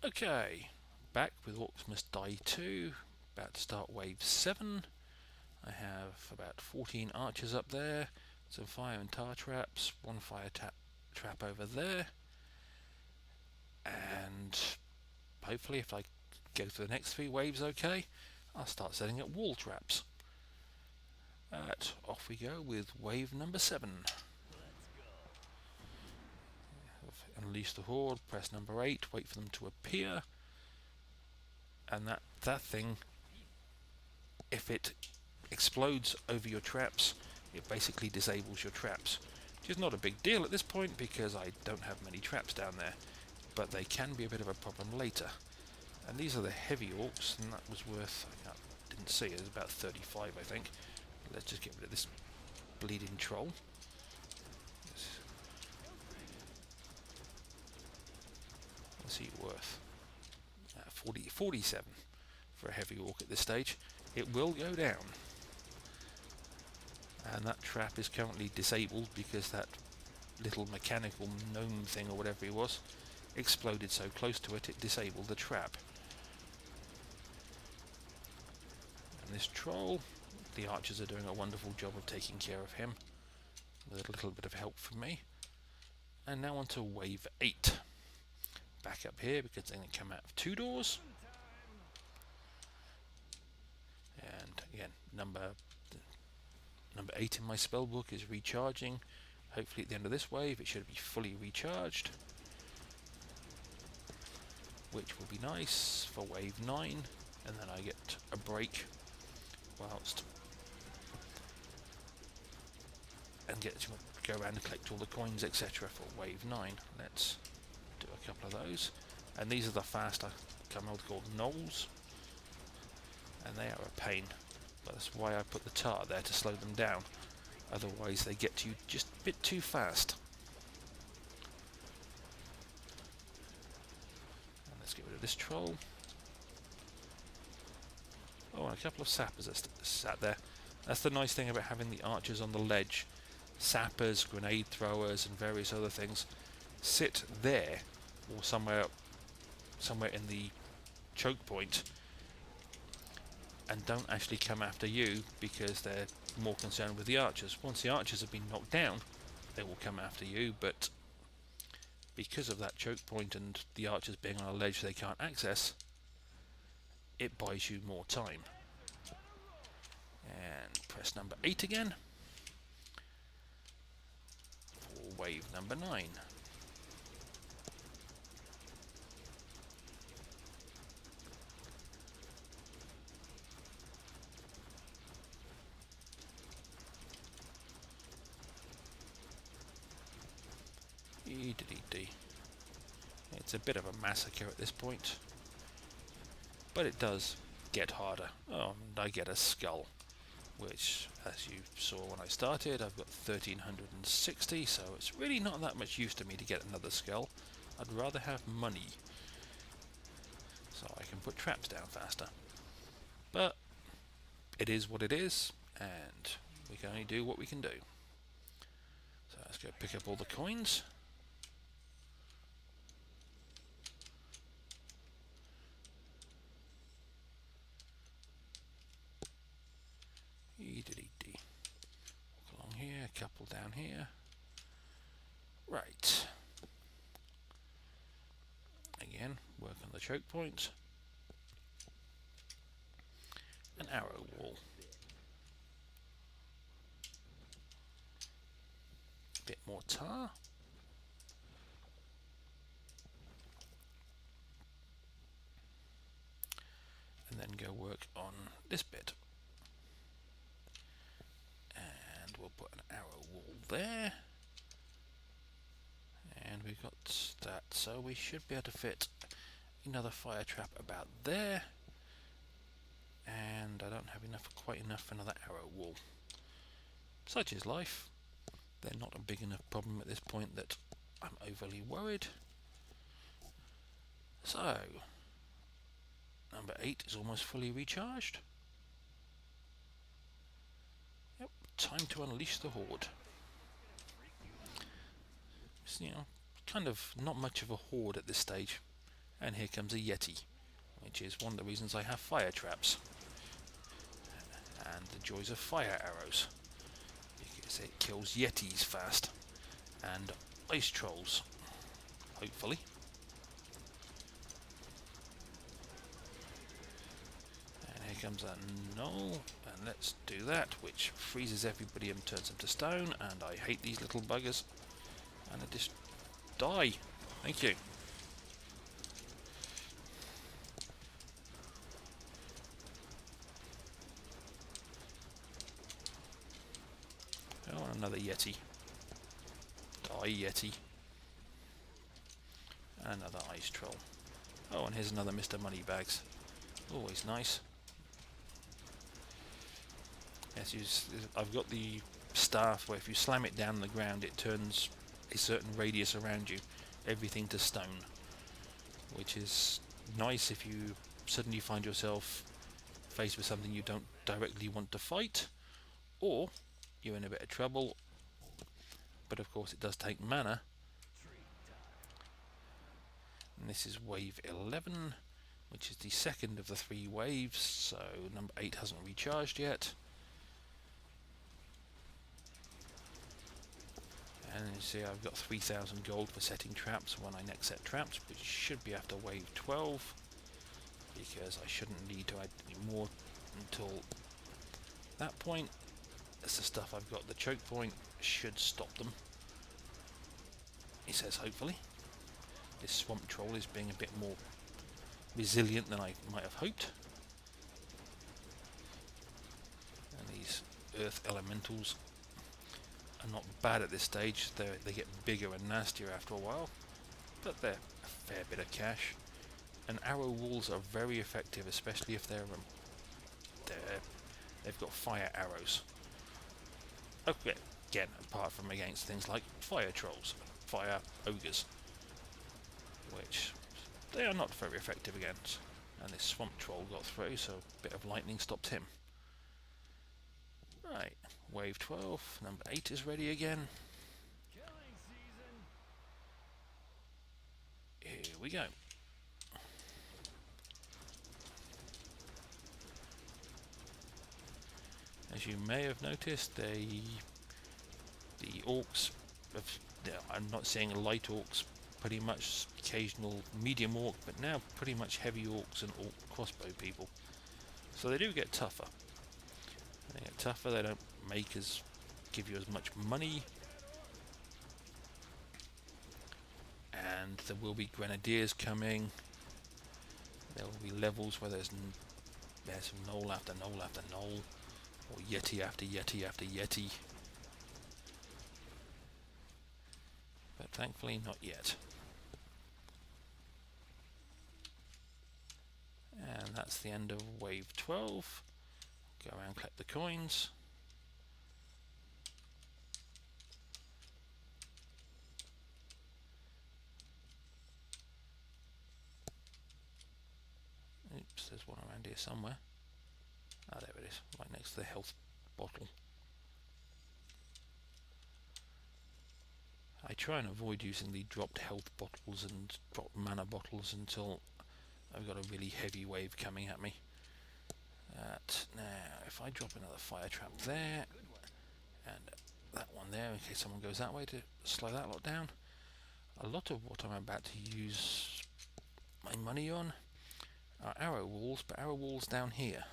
Okay, back with Orcs Must Die 2, about to start wave 7. I have about 14 archers up there, some fire and tar traps, one fire trap over there, and hopefully if I go through the next 3 waves okay, I'll start setting up wall traps. Off we go with wave number 7. Unleash the horde, press number 8, wait for them to appear, and that thing, if it explodes over your traps, it basically disables your traps, which is not a big deal at this point because I don't have many traps down there, but they can be a bit of a problem later. And these are the heavy orcs, and that was worth, I didn't see, it was about 35 I think. Let's just get rid of this bleeding troll. What's he worth? 47 for a heavy orc at this stage. It will go down. And that trap is currently disabled because that little mechanical gnome thing or whatever it was exploded so close to it, it disabled the trap. And this troll, the archers are doing a wonderful job of taking care of him with a little bit of help from me. And now on to wave 8. Back up here because they can come out of 2 doors. And again, number 8 in my spell book is recharging. Hopefully at the end of this wave it should be fully recharged, which will be nice for wave 9, and then I get a break whilst and get to go around and collect all the coins etc. for wave 9. Let's do a couple of those, and these are the faster commonly called gnolls, and they are a pain. That's why I put the tar there, to slow them down. Otherwise they get to you just a bit too fast. And let's get rid of this troll. Oh, and a couple of sappers are sat there. That's the nice thing about having the archers on the ledge. Sappers, grenade throwers and various other things sit there or somewhere in the choke point and don't actually come after you because they're more concerned with the archers. Once the archers have been knocked down, they will come after you, but because of that choke point and the archers being on a ledge they can't access, it buys you more time. And press number 8 again for wave number 9. It's a bit of a massacre at this point, but it does get harder. Oh, and I get a skull, which, as you saw when I started, I've got 1360, so it's really not that much use to me to get another skull. I'd rather have money, so I can put traps down faster. But it is what it is, and we can only do what we can do. So let's go pick up all the coins. Walk along here, a couple down here. Right. Again, work on the choke point. An arrow wall. A bit more tar. And then go work on this bit. And we'll put an arrow wall there. And we've got that, so we should be able to fit another fire trap about there. And I don't have quite enough for another arrow wall. Such is life. They're not a big enough problem at this point that I'm overly worried. So, number 8 is almost fully recharged. Yep, time to unleash the horde. It's, kind of not much of a horde at this stage. And here comes a Yeti, which is one of the reasons I have fire traps. And the joys of fire arrows, because it kills Yetis fast. And ice trolls, hopefully. And here comes that null, and let's do that, which freezes everybody and turns them to stone, and I hate these little buggers. And they just die. Thank you. Oh, another Yeti. Die, Yeti. Another ice troll. Oh, and here's another Mr. Moneybags. Always nice. Yes, I've got the staff where if you slam it down on the ground, it turns a certain radius around you, everything to stone, which is nice if you suddenly find yourself faced with something you don't directly want to fight, or you're in a bit of trouble. But of course it does take mana. And this is wave 11, which is the second of the 3 waves, so number 8 hasn't recharged yet. And you see I've got 3,000 gold for setting traps when I next set traps, which should be after wave 12, because I shouldn't need to add any more until that point. That's the stuff I've got. The choke point should stop them, he says, hopefully. This swamp troll is being a bit more resilient than I might have hoped. And these earth elementals are not bad at this stage. They get bigger and nastier after a while, but they're a fair bit of cash. And arrow walls are very effective, especially if they've got fire arrows. Okay, again, apart from against things like fire trolls, fire ogres, which they are not very effective against. And this swamp troll got through, so a bit of lightning stopped him. Right, wave 12, number 8 is ready again. Here we go. As you may have noticed, the orcs, I'm not seeing light orcs, pretty much occasional medium orc, but now pretty much heavy orcs and orc crossbow people. So they do get tougher. They get tougher, they don't give you as much money. And there will be grenadiers coming. There will be levels where there's knoll after knoll after knoll, or yeti after yeti after yeti. But thankfully not yet. And that's the end of wave 12. Go around and collect the coins. Oops, there's one around here somewhere. Ah, there it is, right next to the health bottle. I try and avoid using the dropped health bottles and dropped mana bottles until I've got a really heavy wave coming at me. Now, if I drop another fire trap there, and that one there, in case someone goes that way to slow that lot down, a lot of what I'm about to use my money on are arrow walls, but arrow walls down here.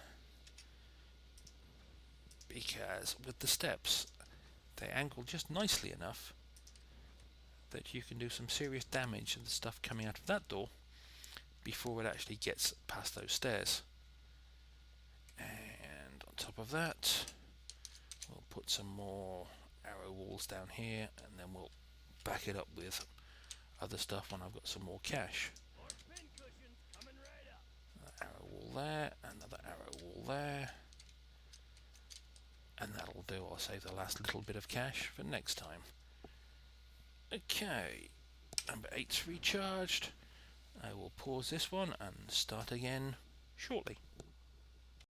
Because with the steps, they angle just nicely enough that you can do some serious damage to the stuff coming out of that door before it actually gets past those stairs. And on top of that, we'll put some more arrow walls down here, and then we'll back it up with other stuff when I've got some more cash. Another arrow wall there, another arrow wall there, and that'll do. I'll save the last little bit of cash for next time. Okay, number 8's recharged. I will pause this one and start again shortly.